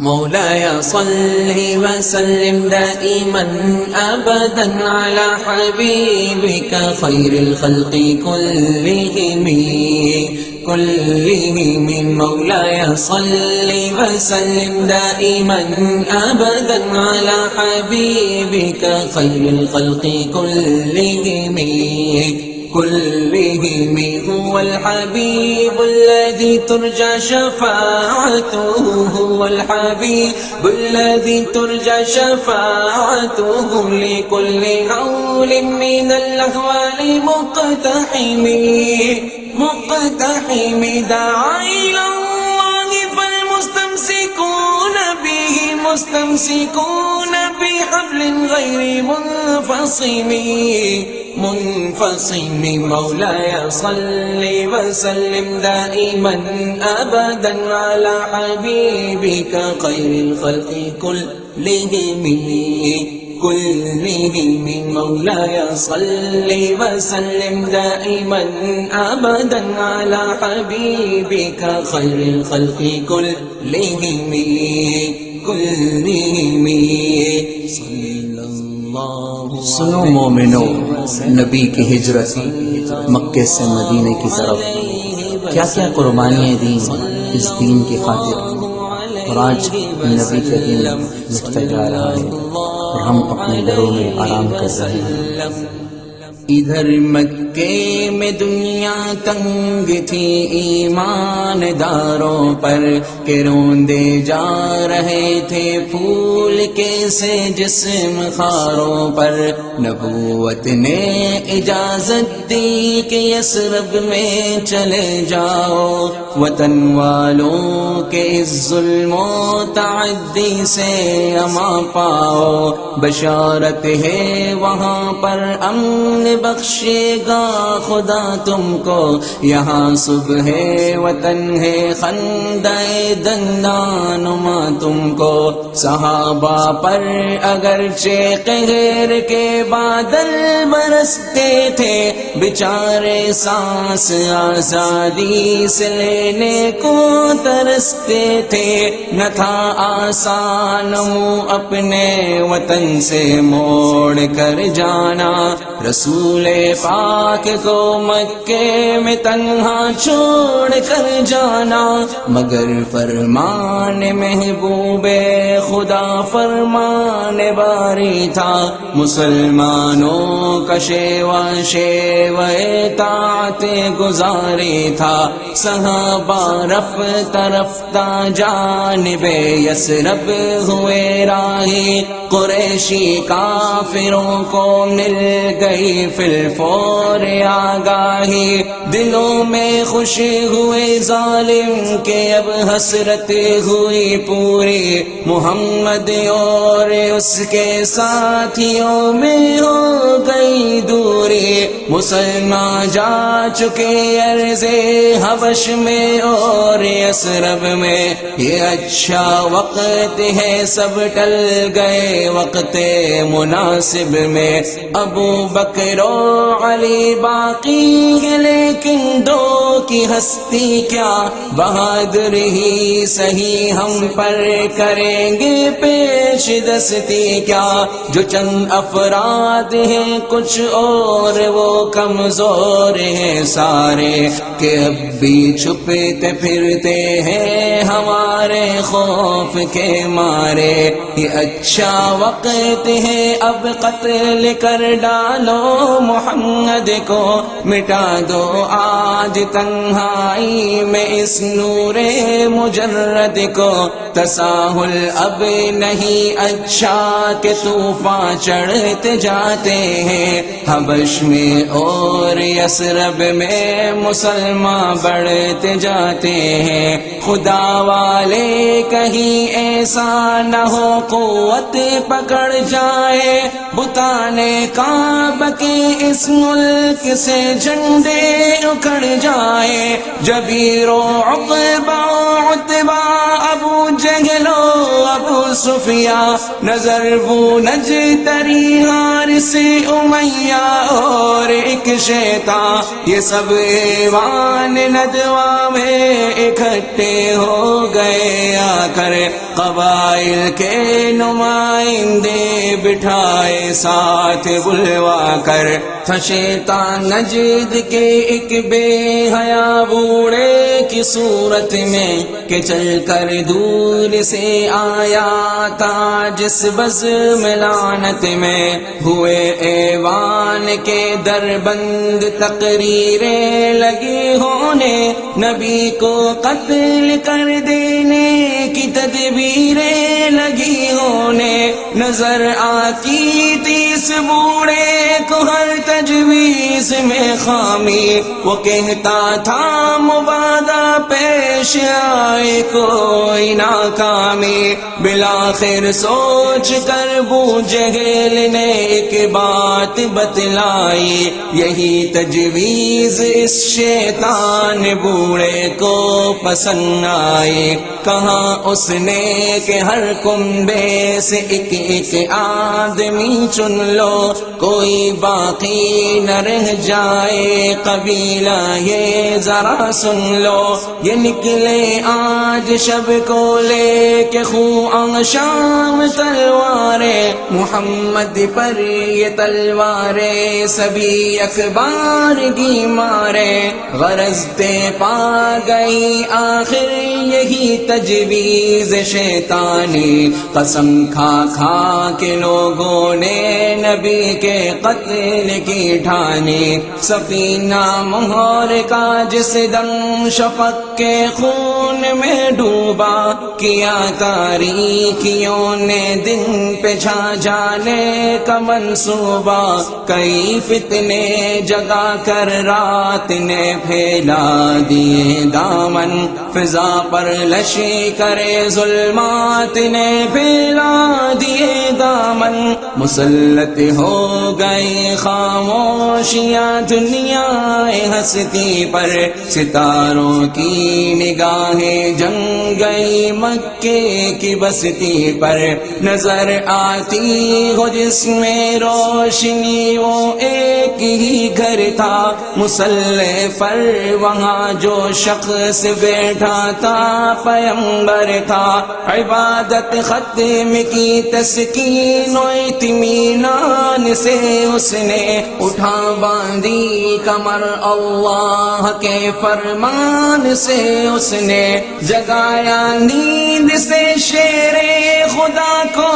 مولاي صل وسلم دائما أبدا على حبيبك خير الخلق كلهم مولاي صل وسلم دائما أبدا على حبيبك خير الخلق كلهم هو الحبيب الذي ترجى شفاعته هو الحبيب الذي ترجى شفاعته لكل هول من الأهوال مقتحم دعا إلى الله فالمستمسكون به مستمسكون بحبل غير منفصم مولاي صل وسلم دائما أبدا على حبيبك خير الخلق كلهم مولاي صل وسلم دائما أبدا على حبيبك خير الخلق كلهم سنو مومنو، نبی کی ہجرت مکے سے مدینے کی طرف کیا کیا قربانیاں دیں اس دین کی خاطر، اور آج نبی کا دین لٹتا جا رہا ہے اور ہم اپنے گھروں میں آرام کر رہے ہیں۔ ادھر مکے میں دنیا تنگ تھی ایمان داروں پر کہ روندے جا رہے تھے پھول کیسے جسم خاروں پر، نبوت نے اجازت دی کہ یثرب میں چلے جاؤ، وطن والوں کے اس ظلم و تعدی سے امان پاؤ، بشارت ہے وہاں پر امن بخشے گا خدا تم کو، یہاں صبح ہے وطن ہے خندہ دندانما تم کو، صحابہ پر اگرچہ قہر کے بادل برستے تھے، بیچارے سانس آزادی سے لینے کو ترستے تھے، نہ تھا آسان منہ اپنے وطن سے موڑ کر جانا، رسول پاک کو مکے میں تنہا چھوڑ کر جانا، مگر فرمان محبوب خدا فرمان باری تھا، مسلمانوں کا شیوا اطاعت گزاری تھا، صحابہ رفتہ رفتہ جانب یثرب ہوئے راہی، قریشی کافروں کو مل گئی فی الفور آگاہی، دلوں میں خوشی ہوئے ظالم کے اب حسرت ہوئی پوری، محمد اور اس کے ساتھیوں میں ہو گئی دوری، مسلمان جا چکے ارض حبش میں اور یثرب میں، یہ اچھا وقت ہے سب ٹل گئے وقت مناسب میں، ابو بکر و علی باقی ہے لیکن دو کی ہستی کیا، بہادری ہی سہی ہم پر کریں گے پیش دستی کیا، جو چند افراد ہیں کچھ اور وہ کمزور ہیں سارے، کہ اب بھی چھپتے پھرتے ہیں ہمارے خوف کے مارے، یہ اچھا وقت ہے اب قتل کر ڈالو محمد کو، مٹا دو آج تنہائی میں اس نور مجرد کو، تساہل اب نہیں اچھا کہ طوفان چڑھتے جاتے ہیں، حبش میں اور یثرب میں مسلمان بڑھتے جاتے ہیں، خدا والے کہیں ایسا نہ ہو قوت پکڑ جائے، بتانے کعبہ کے اس ملک سے جھنڈے اکھڑ جائے، جبیر و عقبہ ابو جہل و ابو صفیہ، نظر وہ نجتری حارث امیہ اور ایک شیطان، یہ سب ایوان ندوہ میں اکٹھے ہو گئے، آ کر قبائل کے نمائندے بٹھائے ساتھ بلوا کر، تھا شیطان نجد کے ایک بے حیا بوڑھے کی صورت میں کہ چل کر دور سے آیا تھا جس بزم لعنت میں، ہوئے ایوان کے در بند تقریریں لگی ہونے، نبی کو قتل کر دینے کی تدبیریں لگی ہونے، نظر آتی تھی اس بوڑھے کو ہر تجویز میں خامی، وہ کہتا تھا مبادا پیش آئے کوئی ناکامی، بالآخر سوچ کر ابو جہل نے ایک بات بتلائی، یہی تجویز اس شیطان بوڑھے کو پسند آئی، کہاں اس نے کہ ہر کنبے سے ایک ایک آدمی چن لو، کوئی باقی نہ رہ جائے قبیلہ یہ ذرا سن لو، یہ نکلے آج شب کو لے کے خواہ شام تلواریں، محمد پر یہ تلواریں سبھی اخبار کی مارے، غرض تے پا گئی آخر یہی تجویز شیطانی، قسم کھا کھا کے لوگوں نے نبی کے قتل کی ٹھانی، سفینہ مہر کا جس دم شفق کے خون میں ڈوبا، کیا تاریکیوں نے دن پہ چھا جانے کا منصوبہ، کئی فتنے جگا کر رات نے پھیلا دیے دامن، فضا پر لشی کرے ظلمات نے پھیلا دیے دامن، مسلط ہو گئی خاموشیاں دنیا ہستی پر، ستاروں کی نگاہیں جم گئی مکے کی بستی پر، نظر آتی ہو جس میں روشنی وہ ایک ہی گھر تھا، مسلح پر وہاں جو شخص بیٹھا تھا پیمبر تھا، عبادت ختم کی تسکین و اطمینان سے اس نے اٹھا باندھی کمر، اللہ کے فرمان سے اس نے جگایا نیند سے شیر خدا کو،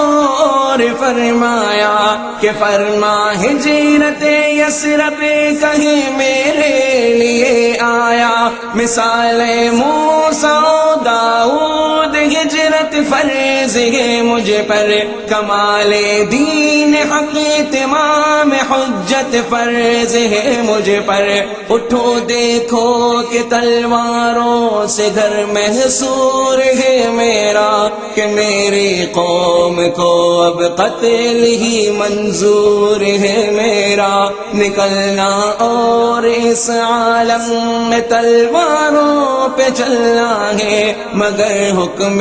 اور فرمایا کہ فرما ہجرت یثرب کہیں میرے لیے آیا، مثال موسیٰ و داؤد ہجرت فرض ہے مجھ پر، کمال دین حق تمام حجت فرض ہے مجھ پر، اٹھو دیکھو کہ تلواروں سے گھر محصور ہے میرا، کہ میری قوم کو اب قتل ہی منظور ہے میرا، نکلنا اور اس عالم میں تلواروں پہ چلنا ہے، مگر حکم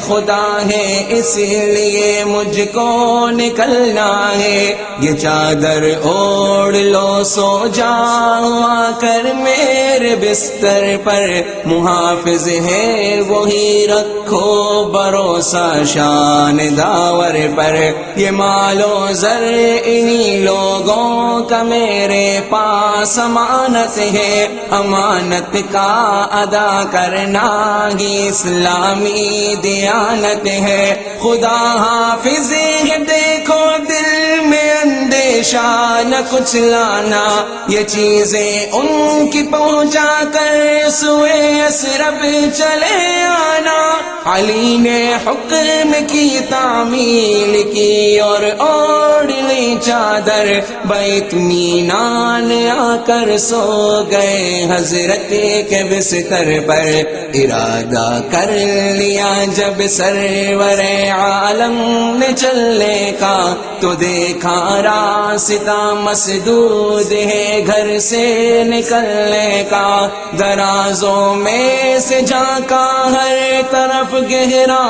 خدا ہے اس لیے مجھ کو نکلنا ہے، یہ چادر اوڑھ لو سو جاؤ آ کر میرے بستر پر، محافظ ہے وہی رکھو بھروسہ شان داور پر، یہ مال و زر انہی لوگوں کا میرے پاس امانت ہے، امانت کا ادا کرنا ہی اسلامی دیانت ہے، خدا حافظ ہے دیکھو دل میں اندیشہ نہ کچھ لانا، یہ چیزیں ان کی پہنچا کر سوئے یثرب چلے آنا، علی نے حکم کی تعمیل کی اور اوڑھ لی چادر، باطمینان آ کر سو گئے حضرت کے بستر پر، ارادہ کر لیا جب سرور عالم نے چلنے کا، تو دیکھا رات راستہ مسدود ہے گھر سے نکلنے کا، درازوں میں سے جھانکا ہر طرف گہرا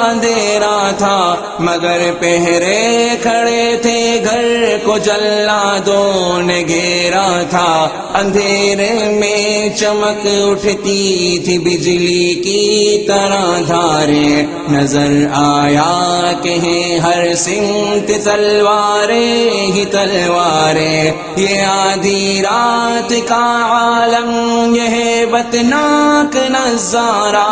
اندھیرا تھا، مگر پہرے کھڑے تھے گھر کو جلادوں نے گھیرا تھا، اندھیرے میں چمک اٹھتی تھی بجلی کی طرح دھاریں، نظر آیا کہ ہیں ہر سمت تلواریں ہی تلواریں، یہ آدھی رات کا عالم یہ ہیبتناک نظارہ،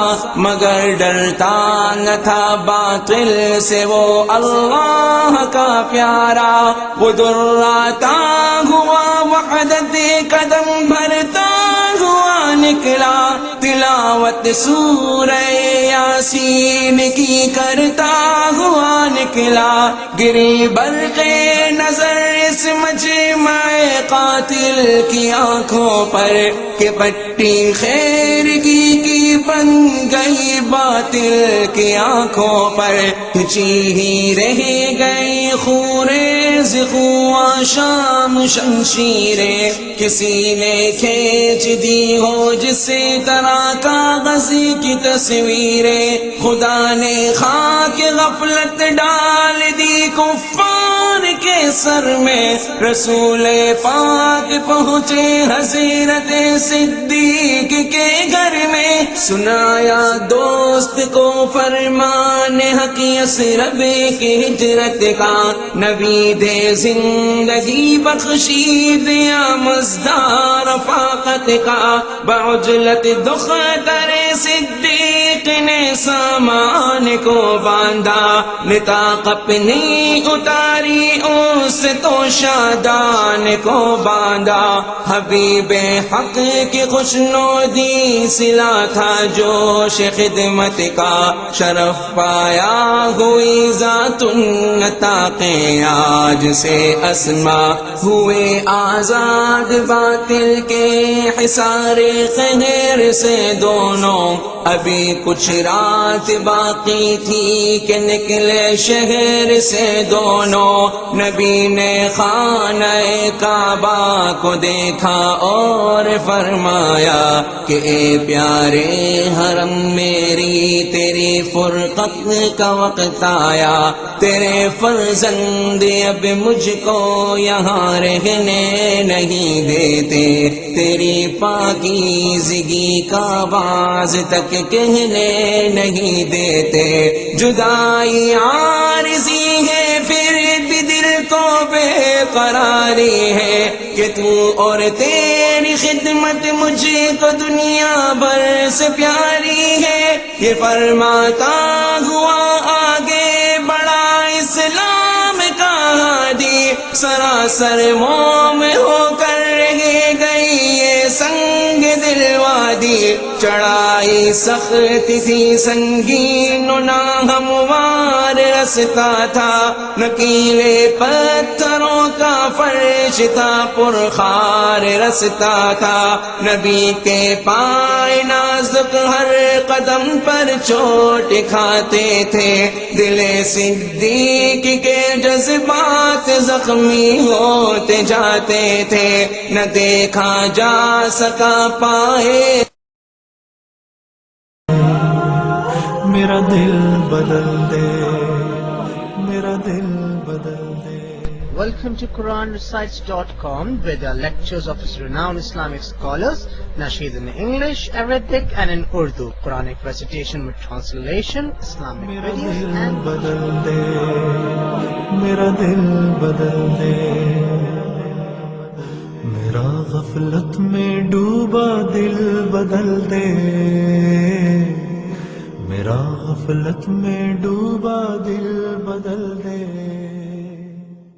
مگر ڈرتا نہ تھا باطل سے وہ اللہ کا پیارا، وہ دراتا ہوا وحدت قدم بھرتا ہوا نکلا، تلاوت سورہ یاسین کی کرتا ہوا نکلا، گری برق نظر اس مجمع قاتل کی آنکھوں پر کہ پٹی خیر کی بن گئی باطل کی آنکھوں پر، کھچی ہی رہ گئی خوریز خواں شام شمشیریں، کسی نے کھینچ دی ہو جس طرح کاغذ کی تصویریں، خدا نے خاک غفلت ڈال دی کفار کے سر میں، رسول پاک پہنچے حضرت صدیق کے گھر میں، سنایا دوست کو فرمان حق یثرب کی ہجرت کا، نبی دے زندگی بخشی دیا مزدار رفاقت کا، بعجلت دختر صدیق نے سامان کو باندھا، نطاق اپنی اتاری اس تو شادان کو باندھا، حبیب حق کی خوشنودی سلا تھا جوش خدمت کا، شرف پایا ہوئی ذات النطاق آج سے اسما، ہوئے آزاد باطل کے حصار قہر سے دونوں، ابھی کچھ رات باقی تھی کہ نکلے شہر سے دونوں، نبی نے خانہ کعبہ کو دیکھا اور فرمایا کہ اے پیارے حرم میری تیری فرقت کا وقت آیا، تیرے فرزند اب مجھ کو یہاں رہنے نہیں دیتے، تیری پاکیزگی کا باز تک کہنے نہیں دیتے، جدائی عارضی ہے پھر بھی دل کو بے قراری ہے کہ تو اور تیری خدمت مجھے کو دنیا بھر سے پیاری ہے، یہ فرماتا ہوا آگے بڑا اسلام کا ہادی، سراسر موم ہو کر رہ گئی یہ سنگ دل وادی، چڑھائی سخت تھی سنگین و ناہموار رستا تھا، نکیلے پتھروں کا فرش تھا پرخار رستا تھا، نبی کے پائے نازک ہر قدم پر چوٹ کھاتے تھے، دل صدیق کے جذبات زخمی ہوتے جاتے تھے، نہ دیکھا جا سکا پائے میرا دل بدل دے، میرا دل بدل دے۔ Welcome to QuranRecites.com, where there are lectures of renowned Islamic scholars, nasheed in English, Arabic and in Urdu, Quranic recitation with translation, Islamic میرا videos دل and بدل دے، میرا دل بدل دے، میرا غفلت میں ڈوبا دل بدل دے، میرا غفلت میں ڈوبا دل بدل دے۔